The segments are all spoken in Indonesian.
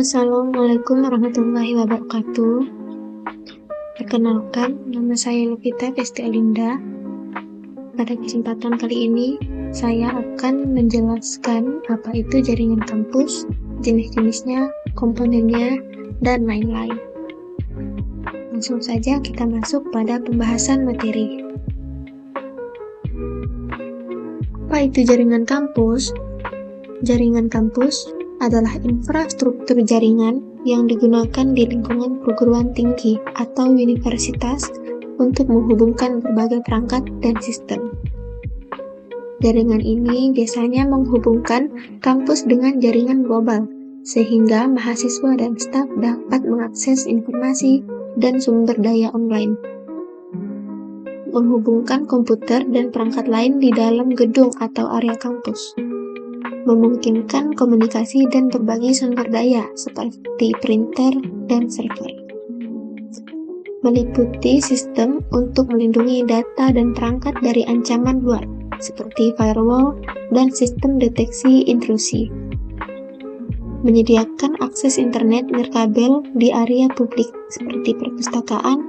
Assalamualaikum warahmatullahi wabarakatuh. Perkenalkan, nama saya Lupita Festi Alinda. Pada kesempatan kali ini, saya akan menjelaskan apa itu jaringan kampus, jenis-jenisnya, komponennya, dan lain-lain. Langsung saja kita masuk pada pembahasan materi. Apa itu jaringan kampus? Jaringan kampus adalah infrastruktur jaringan yang digunakan di lingkungan perguruan tinggi atau universitas untuk menghubungkan berbagai perangkat dan sistem. Jaringan ini biasanya menghubungkan kampus dengan jaringan global, sehingga mahasiswa dan staf dapat mengakses informasi dan sumber daya online. Menghubungkan komputer dan perangkat lain di dalam gedung atau area kampus. Memungkinkan komunikasi dan berbagi sumber daya seperti printer dan server. Meliputi sistem untuk melindungi data dan perangkat dari ancaman luar seperti firewall dan sistem deteksi intrusi. Menyediakan akses internet nirkabel di area publik seperti perpustakaan,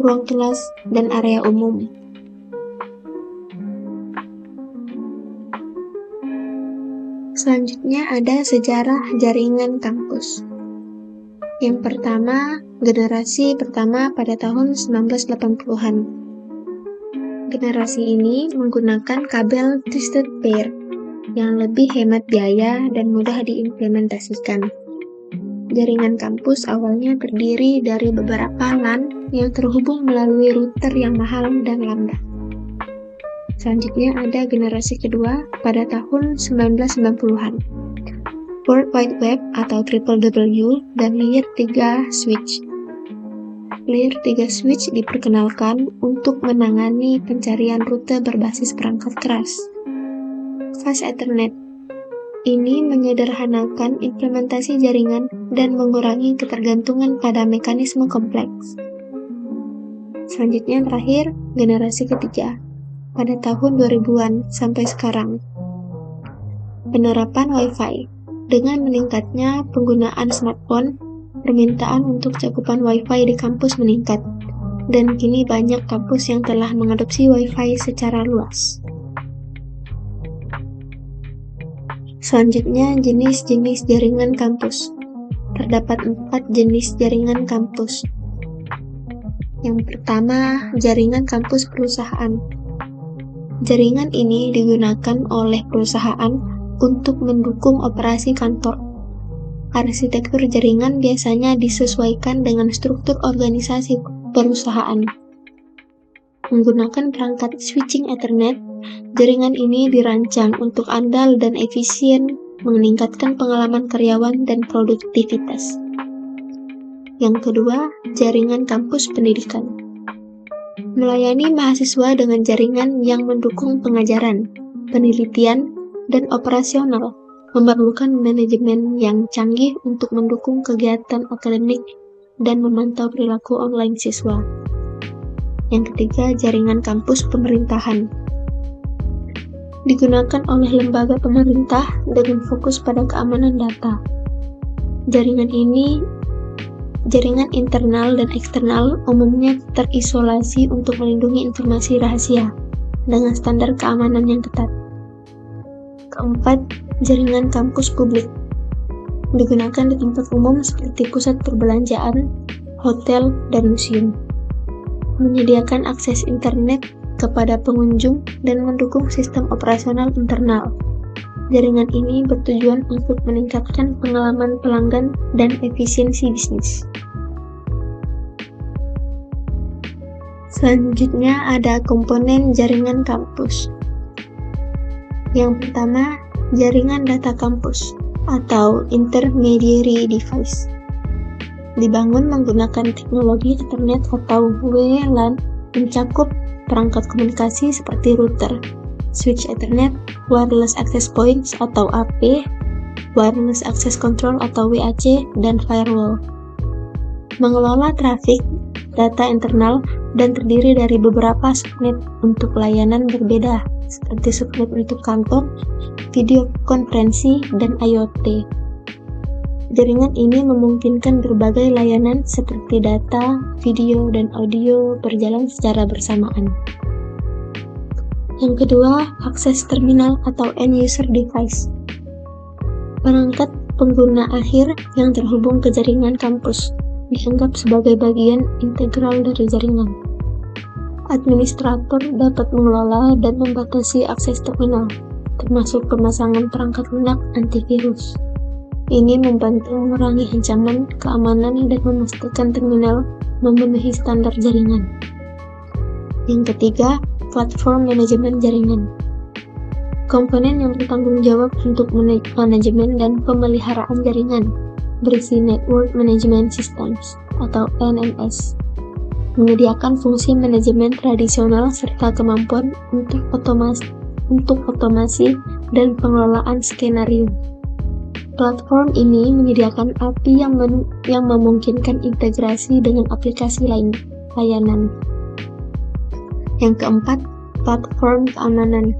ruang kelas, dan area umum. Selanjutnya ada sejarah jaringan kampus. Yang pertama, generasi pertama pada tahun 1980-an. Generasi ini menggunakan kabel twisted pair yang lebih hemat biaya dan mudah diimplementasikan. Jaringan kampus awalnya terdiri dari beberapa LAN yang terhubung melalui router yang mahal dan lambat. Selanjutnya ada generasi kedua pada tahun 1990-an. World Wide Web atau WWW dan Layer 3 Switch. Layer 3 Switch diperkenalkan untuk menangani pencarian rute berbasis perangkat keras. Fast Ethernet. Ini menyederhanakan implementasi jaringan dan mengurangi ketergantungan pada mekanisme kompleks. Selanjutnya terakhir, generasi ketiga. Pada tahun 2000-an sampai sekarang. Penerapan Wi-Fi. Dengan meningkatnya penggunaan smartphone, permintaan untuk cakupan Wi-Fi di kampus meningkat, dan kini banyak kampus yang telah mengadopsi Wi-Fi secara luas. Selanjutnya, jenis-jenis jaringan kampus. Terdapat 4 jenis jaringan kampus. Yang pertama, jaringan kampus perusahaan. Jaringan ini digunakan oleh perusahaan untuk mendukung operasi kantor. Arsitektur jaringan biasanya disesuaikan dengan struktur organisasi perusahaan. Menggunakan perangkat switching Ethernet, jaringan ini dirancang untuk andal dan efisien, meningkatkan pengalaman karyawan dan produktivitas. Yang kedua, jaringan kampus pendidikan. Melayani mahasiswa dengan jaringan yang mendukung pengajaran, penelitian, dan operasional, memerlukan manajemen yang canggih untuk mendukung kegiatan akademik dan memantau perilaku online siswa. Yang ketiga, jaringan kampus pemerintahan. Digunakan oleh lembaga pemerintah dengan fokus pada keamanan data. Jaringan internal dan eksternal umumnya terisolasi untuk melindungi informasi rahasia dengan standar keamanan yang ketat. Keempat, jaringan kampus publik. Digunakan di tempat umum seperti pusat perbelanjaan, hotel, dan museum. Menyediakan akses internet kepada pengunjung dan mendukung sistem operasional internal. Jaringan ini bertujuan untuk meningkatkan pengalaman pelanggan dan efisiensi bisnis. Selanjutnya ada komponen jaringan kampus. Yang pertama, jaringan data kampus atau intermediary device. Dibangun menggunakan teknologi Ethernet atau WLAN, mencakup perangkat komunikasi seperti router, switch Ethernet, wireless access points atau AP, wireless access control atau WAC, dan firewall. Mengelola trafik data internal dan terdiri dari beberapa subnet untuk layanan berbeda seperti subnet untuk kantor, video konferensi, dan IoT. Jaringan ini memungkinkan berbagai layanan seperti data, video, dan audio berjalan secara bersamaan. Yang kedua, akses terminal atau end user device. Perangkat pengguna akhir yang terhubung ke jaringan kampus dianggap sebagai bagian integral dari jaringan. Administrator dapat mengelola dan membatasi akses terminal, termasuk pemasangan perangkat lunak antivirus. Ini membantu mengurangi ancaman keamanan dan memastikan terminal memenuhi standar jaringan. Yang ketiga, platform manajemen jaringan. Komponen yang bertanggung jawab untuk manajemen dan pemeliharaan jaringan berisi Network Management Systems atau NMS. Menyediakan fungsi manajemen tradisional serta kemampuan untuk otomasi dan pengelolaan skenario. Platform ini menyediakan API yang memungkinkan integrasi dengan aplikasi layanan. Yang keempat, platform keamanan.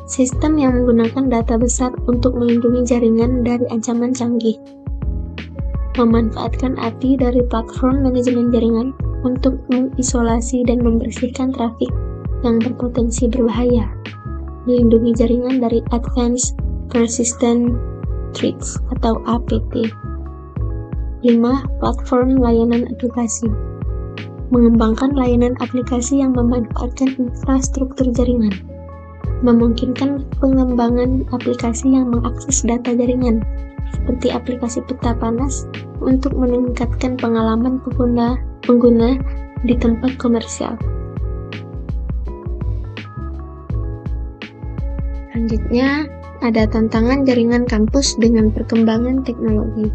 Sistem yang menggunakan data besar untuk melindungi jaringan dari ancaman canggih. Memanfaatkan API dari platform manajemen jaringan untuk mengisolasi dan membersihkan trafik yang berpotensi berbahaya. Melindungi jaringan dari Advanced Persistent Threats atau APT. 5. Platform layanan aplikasi. Mengembangkan layanan aplikasi yang memanfaatkan infrastruktur jaringan. Memungkinkan pengembangan aplikasi yang mengakses data jaringan, seperti aplikasi peta panas untuk meningkatkan pengalaman pengguna di tempat komersial. Selanjutnya, ada tantangan jaringan kampus dengan perkembangan teknologi.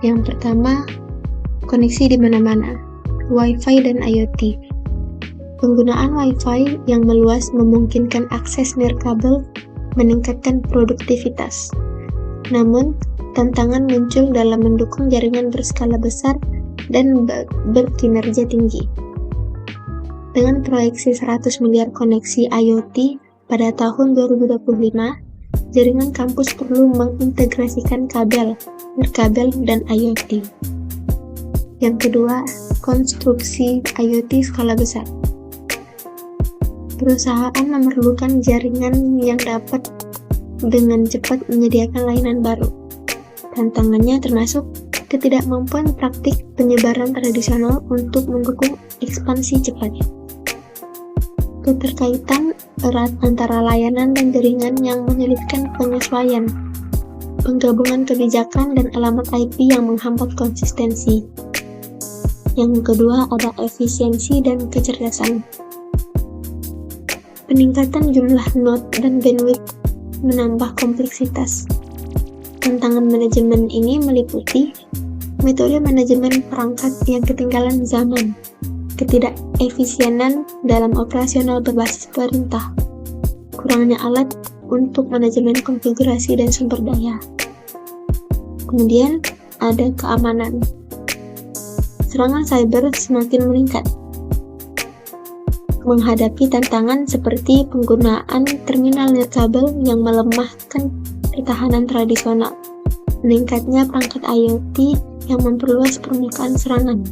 Yang pertama, koneksi di mana-mana, Wi-Fi dan IoT. Penggunaan Wi-Fi yang meluas memungkinkan akses nirkabel meningkatkan produktivitas. Namun, tantangan muncul dalam mendukung jaringan berskala besar dan berkinerja tinggi. Dengan proyeksi 100 miliar koneksi IoT pada tahun 2025, jaringan kampus perlu mengintegrasikan kabel, nirkabel, dan IoT. Yang kedua, konstruksi IoT skala besar. Perusahaan memerlukan jaringan yang dapat dengan cepat menyediakan layanan baru. Tantangannya termasuk ketidakmampuan praktik penyebaran tradisional untuk mendukung ekspansi cepat. Keterkaitan erat antara layanan dan jaringan yang menyulitkan penyesuaian. Penggabungan kebijakan dan alamat IP yang menghambat konsistensi. Yang kedua ada efisiensi dan kecerdasan. Peningkatan jumlah node dan bandwidth menambah kompleksitas. Tantangan manajemen ini meliputi metode manajemen perangkat yang ketinggalan zaman, ketidakefisienan dalam operasional berbasis perintah, kurangnya alat untuk manajemen konfigurasi dan sumber daya. Kemudian ada keamanan. Serangan cyber semakin meningkat. Menghadapi tantangan seperti penggunaan terminal nirkabel yang melemahkan pertahanan tradisional, meningkatnya perangkat IoT yang memperluas permukaan serangan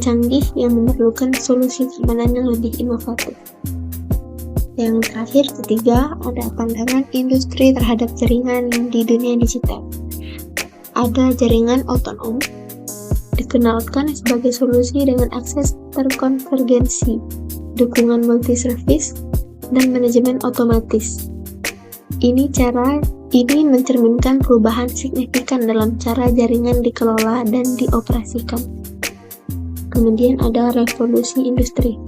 canggih yang memerlukan solusi keamanan yang lebih inovatif. Yang terakhir, ketiga, ada pandangan industri terhadap jaringan di dunia digital. Ada jaringan otonom, dikenalkan sebagai solusi dengan akses terkonvergensi, dukungan multi-service, dan manajemen otomatis. Ini mencerminkan perubahan signifikan dalam cara jaringan dikelola dan dioperasikan. Kemudian ada revolusi industri,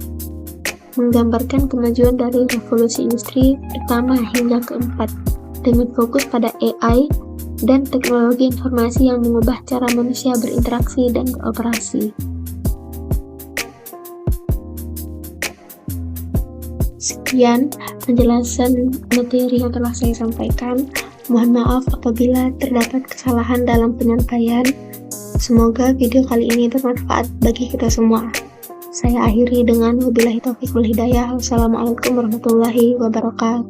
menggambarkan kemajuan dari revolusi industri pertama hingga keempat, dengan fokus pada AI dan teknologi informasi yang mengubah cara manusia berinteraksi dan beroperasi. Sekian penjelasan materi yang telah saya sampaikan. Mohon maaf apabila terdapat kesalahan dalam penyampaian. Semoga video kali ini bermanfaat bagi kita semua. Saya akhiri dengan wabillahi taufiq wal hidayah. Wassalamualaikum warahmatullahi wabarakatuh.